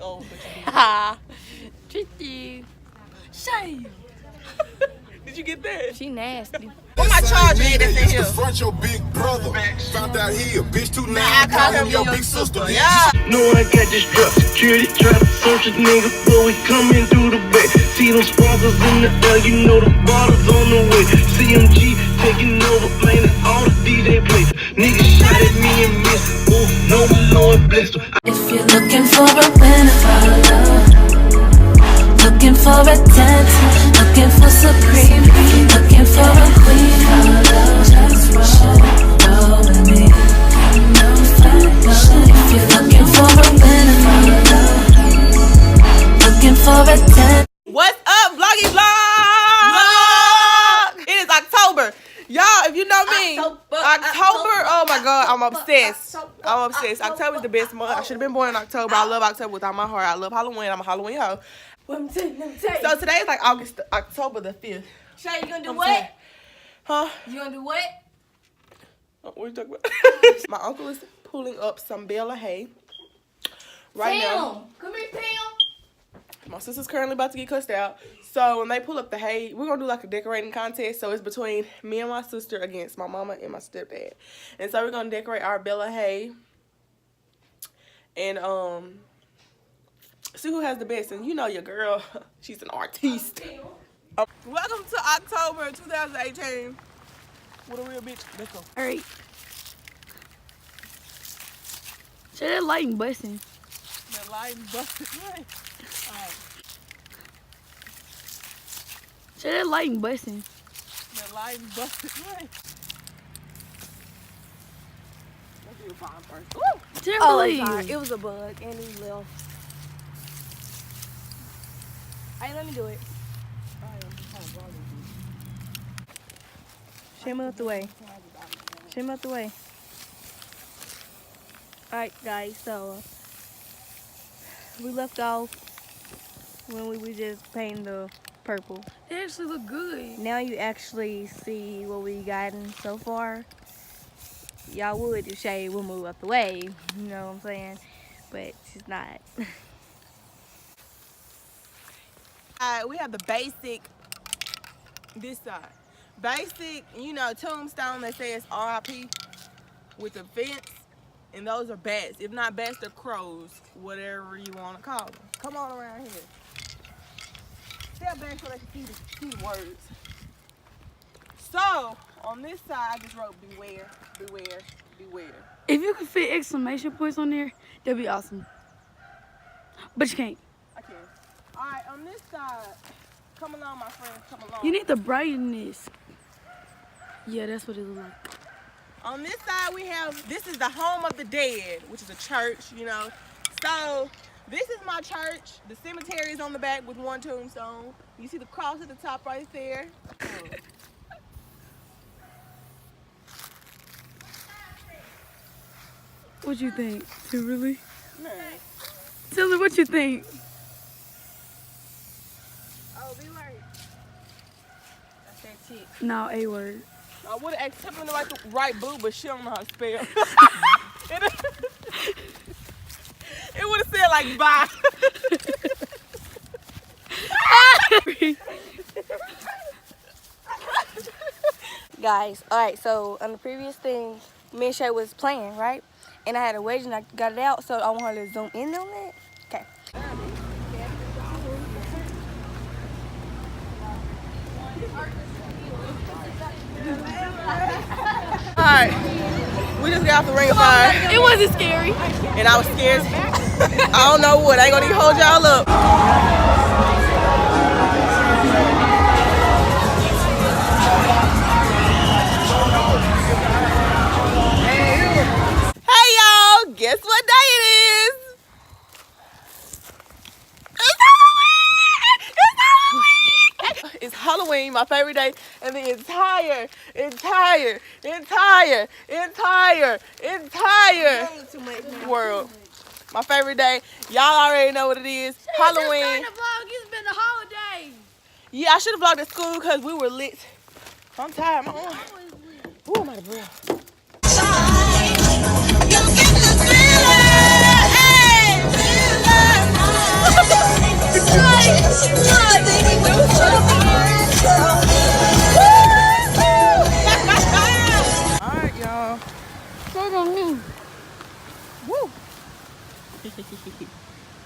Oh, but you Ha. Tricky. Shay. Did you get that? She nasty. What my charger is in here? Front your big brother. Found out here, bitch too Nah, I call him your big sister. Yeah. No, I got this drop. Security trap, social nigga, boy, we coming through the back. See them sparkles in the air, you know the bottles on the way. CMG taking over, man, and all the DJ plays. Niggas shot at me and missed. Oh, no, the Lord bless them. If you're looking for a winner, follow. Looking for a dance, looking for supreme, looking for a queen, follow. Just roll with me. If you're looking for a winner, follow. Looking for a dance. What's up, Vloggy Vlog? It is October. Y'all, if you know me, October, oh my God, I'm obsessed. I'm obsessed. October is the best month. I should have been born in October. I love October with all my heart. I love Halloween. I'm a Halloween hoe. So today is like October the 5th. Shay, you gonna do what? Huh? You gonna do what? What are you talking about? My uncle is pulling up some bale of hay right now. Come here, Pam. My sister's currently about to get cussed out. So when they pull up the hay, we're going to do like a decorating contest. So it's between me and my sister against my mama and my stepdad. And so we're going to decorate our bale of hay. And see who has the best. And you know your girl, she's an artiste. Welcome to October 2018. What a real bitch. Let's go. All right. Shay, that lighting busting. That lighting busted. Alright. Shay, that lighting busting. That lighting busted. Let's do a bomb first. Woo! Timberly. Oh, sorry. It was a bug and he left. Alright, let me do it. Shame out the way. Shame out the way. Alright, guys, so we left off when we were just painting the purple. It actually look good. Now you actually see what we gotten so far. Y'all would if Shay would move up the way, you know what I'm saying? But she's not. We have the basic, this side. Basic, you know, tombstone that says RIP with the fence. And those are bats. If not bats, they're crows. Whatever you want to call them. Come on around here. Step back so they can see the words. So, on this side, I just wrote beware, beware, beware. If you could fit exclamation points on there, that'd be awesome. But you can't. I can. Alright, on this side, come along, my friends, come along. You need to brighten this. Yeah, that's what it looks like. On this side, we have, this is the home of the dead, which is a church, you know. So, this is my church. The cemetery is on the back with one tombstone. You see the cross at the top right there. What you think? Really? Man. Tell me what you think. Oh, be right. That's that chick. No, A word. I would have asked Tiffany to write boo, but she don't know how to spell. It would have said like bye. Guys, alright, so on the previous thing, me and Shay was playing, right? And I had a wedge and I got it out, so I want her to zoom in on it. Okay. Alright, we just got off the Ring of Fire. It wasn't scary. And I was scared. I don't know what. I ain't gonna even hold y'all up. Hey y'all, guess what day it is? It's Halloween, my favorite day, and the entire world. My favorite day. Y'all already know what it is. Halloween. It's been a holiday. Yeah, I should have vlogged at school because we were lit. I'm tired. Ooh, I'm out of breath. You get the thriller, hey, thriller.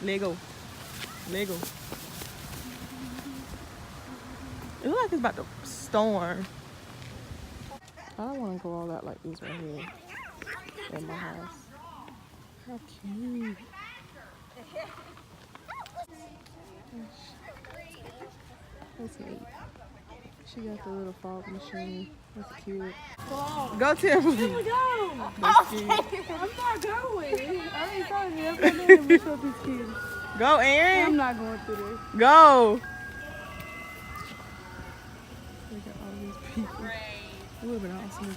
Lego. Lego. It looks like it's about to storm. I don't want to go all out like this right here at my house. How cute. That's neat. She got the little fog machine. That's cute. Go, Timberly. Go. That's cute. I'm not going. I already told you. I'm going to mess up these kids. Go, Aaron. I'm not going through this. Go. Look at all these people. It would have been awesome if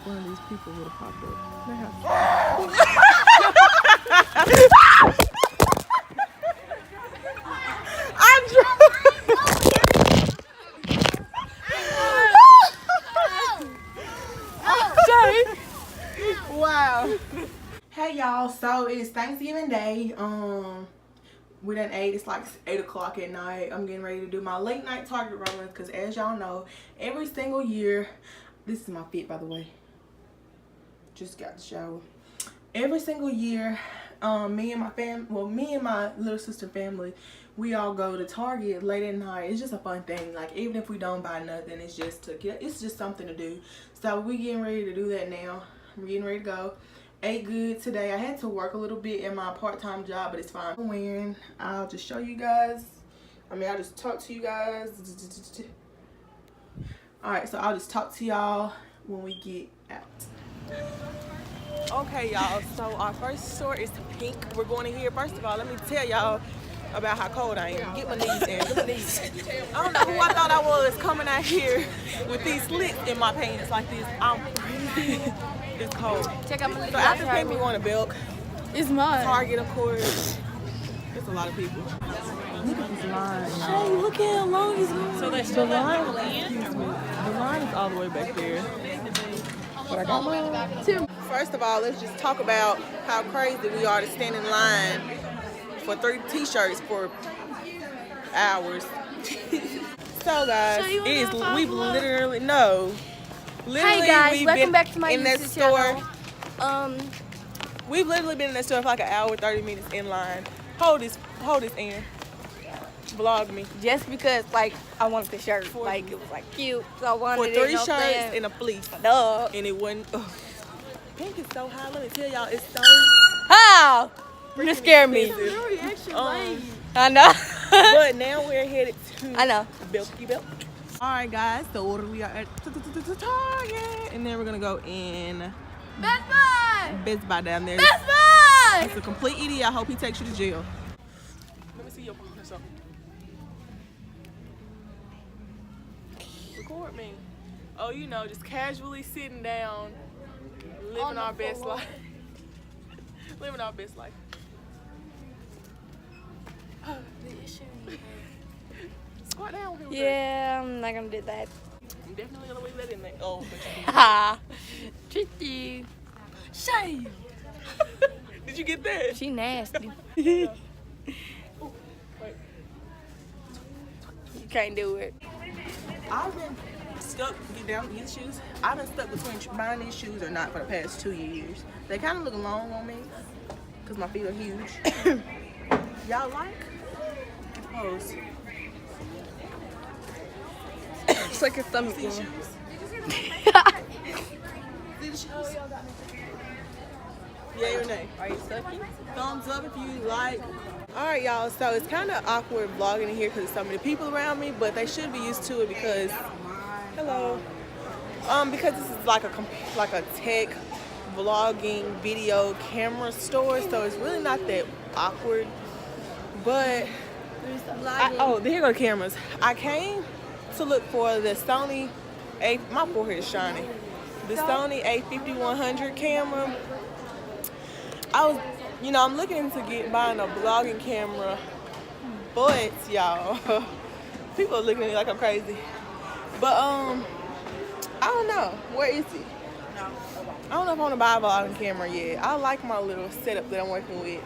one of these people would have popped up. They have I'm drunk. Wow. Hey y'all, so it's Thanksgiving Day. We done ate. It's like 8 o'clock at night. I'm getting ready to do my late night Target runs because, as y'all know, every single year, this is my fit, by the way. Just got the shower. Every single year, me and my little sister family, we all go to Target late at night. It's just a fun thing. Like, even if we don't buy nothing, it's just something to do. So we getting ready to do that now. I'm getting ready to go. Ate good today. I had to work a little bit in my part-time job, but it's fine. I'm wearing. I'll just show you guys. I'll just talk to you guys. Alright, so I'll just talk to y'all when we get out. Okay, y'all. So our first store is pink. We're going in here. First of all, let me tell y'all about how cold I am. Get my knees in. Get my knees. I don't know who I thought I was coming out here with these slits in my pants like this. I'm freezing. It's cold. Check out my So after pink, we're going to Belk. It's mine. Target, of course. There's a lot of people. Look at this line. Hey, look at how long it's going. So the line, excuse me, the line is all the way back there. But I got mine. First of all, let's just talk about how crazy we are to stand in line for 3 t-shirts for hours. So guys, we've literally Hey guys, welcome back to my in that YouTube store. channel. We've literally been in that store for like an hour, 30 minutes in line. Hold this in. Vlog me. Just because, like, I wanted the shirt. Like, it was, like, cute. So I wanted For it. 3 shirts and a fleece. Duh. And it wasn't. Pink is so high. Let me tell y'all, it's so. How? You scared me. I know. But now we're headed to. I know. Belk. Alright, guys. So we are at Target. And then we're going to go in. Best Buy. Best Buy down there. Best Buy. It's a complete idiot. I hope he takes you to jail. Let me see your phone or something. Record me. Oh, you know, just casually sitting down, living our best life. Living our best life. Squat down. Yeah, I'm not gonna do that. I'm definitely gonna leave that in there. Oh, but Ha. Tricky. Shay. did you get that? She nasty. Oh, wait. You can't do it. I've been stuck. Get down. Get shoes. I've been stuck between buying these shoes or not for the past 2 years. They kind of look long on me because my feet are huge. Y'all like? Pose. It's like a stomach See the one. shoes? See the shoes? Yay or nay? Are you sucking? Thumbs up if you like. Alright y'all, so it's kind of awkward vlogging in here because there's so many people around me, but they should be used to it because, hello, because this is like a tech vlogging video camera store, so it's really not that awkward. But oh, here go the cameras. I came to look for the Sony my forehead is shiny. The Sony A5100 camera. I'm looking into buying a vlogging camera, but y'all, people are looking at me like I'm crazy. But I don't know. Where is it? I don't know if I want to buy a vlogging camera yet. I like my little setup that I'm working with.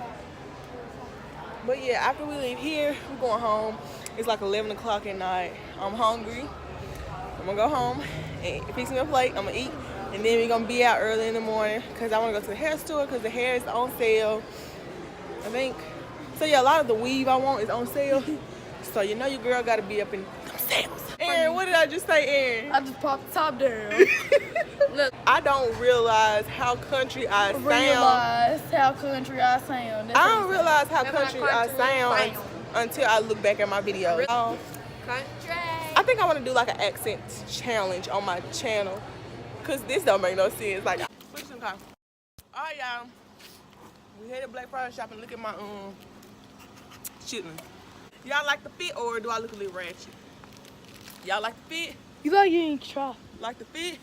But yeah, after we leave here, we're going home. It's like 11 o'clock at night. I'm hungry. I'm gonna go home and fix me a plate. I'm gonna eat. And then we're gonna be out early in the morning because I want to go to the hair store because the hair is on sale, I think. So yeah, a lot of the weave I want is on sale. So you know your girl gotta be up in sales. Aaron, what did I just say, Aaron? I just popped the top down. Look, I don't realize how country I sound. realize how country I sound. I don't realize how country I sound until I look back at my videos. Country. I think I want to do like an accent challenge on my channel, cause this don't make no sense. Like, put some coffee. All right, y'all. We headed Black Friday shopping. Look at my chitlin. Y'all like the fit or do I look a little ratchet? Y'all like the fit? You like you ain't try. Like the fit?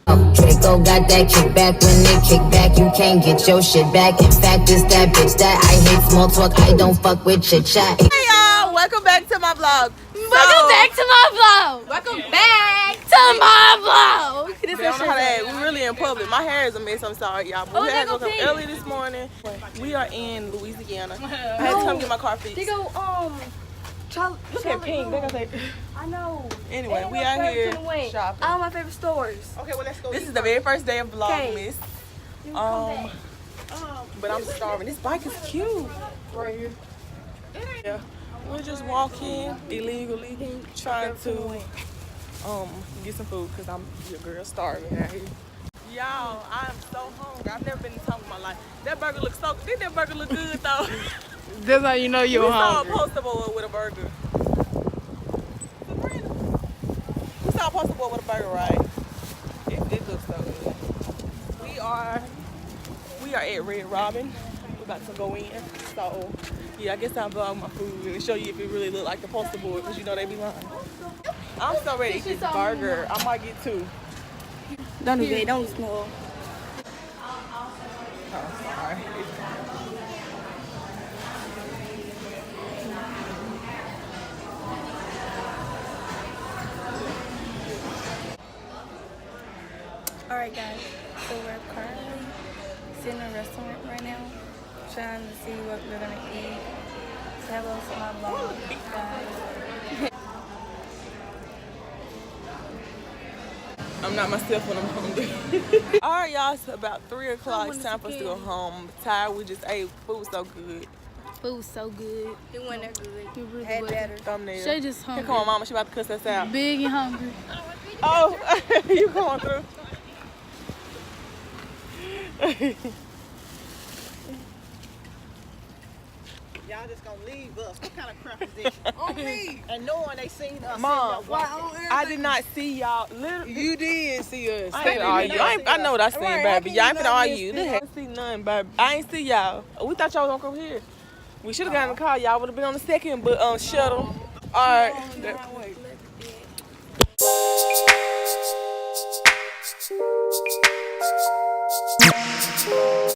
Draco got that kickback. When they kick back, you can't get your shit back. In fact, it's that bitch that I hate small talk. I don't fuck with chit chat. Hey y'all, welcome back to my vlog. Welcome back to my vlog. Welcome back. To my vlog. They don't know how to act. We're really in public. My hair is a mess. I'm sorry, y'all. But we had to go early this morning. We are in Louisiana. I had to come get my car fixed. They go, Look at pink. They gonna say. I know. Anyway, we out here shopping. All my favorite stores. Okay, well let's go. This is the very first day of Vlogmas. But I'm starving. This bike is cute. Right here. Yeah. We're just walking illegally, trying to get some food because I'm your girl starving out here. Y'all, I'm so hungry. I've never been in town in my life. That burger looks so good. Didn't that burger look good though? That's how you know you're hungry. We saw a poster board with a burger. We saw a poster board with a burger, right? It looks so good. We are at Red Robin. We're about to go in. So yeah, I guess I'll vlog my food and show you if it really look like the poster board because you know they be lying. I'm so ready to eat this burger. I might get two. Don't do that. Don't smell. Oh, sorry. Alright guys, so we're currently sitting in a restaurant right now, trying to see what we're gonna eat. So have a look at my vlog, guys. I'm not myself when I'm hungry. Alright y'all, it's about 3 o'clock. It's time for us to go home. Tired, we just ate. Food was so good. Food was so good. It wasn't that good. It really Had was. better. Thumbnail. Shay just hungry. Here come on, mama. She about to cuss us out. Big and hungry. Oh, you going through? Y'all just gonna leave us. What kind of crap is this? On me. And knowing they seen us. Mom, I did not see y'all. Literally, You did see us. I ain't argue. I know what I seen, baby. Y'all ain't finna argue. I ain't see nothing, baby. I ain't see y'all. We thought y'all was gonna come here. We should have gotten in the car. Y'all would have been on the second, but shuttle. All right.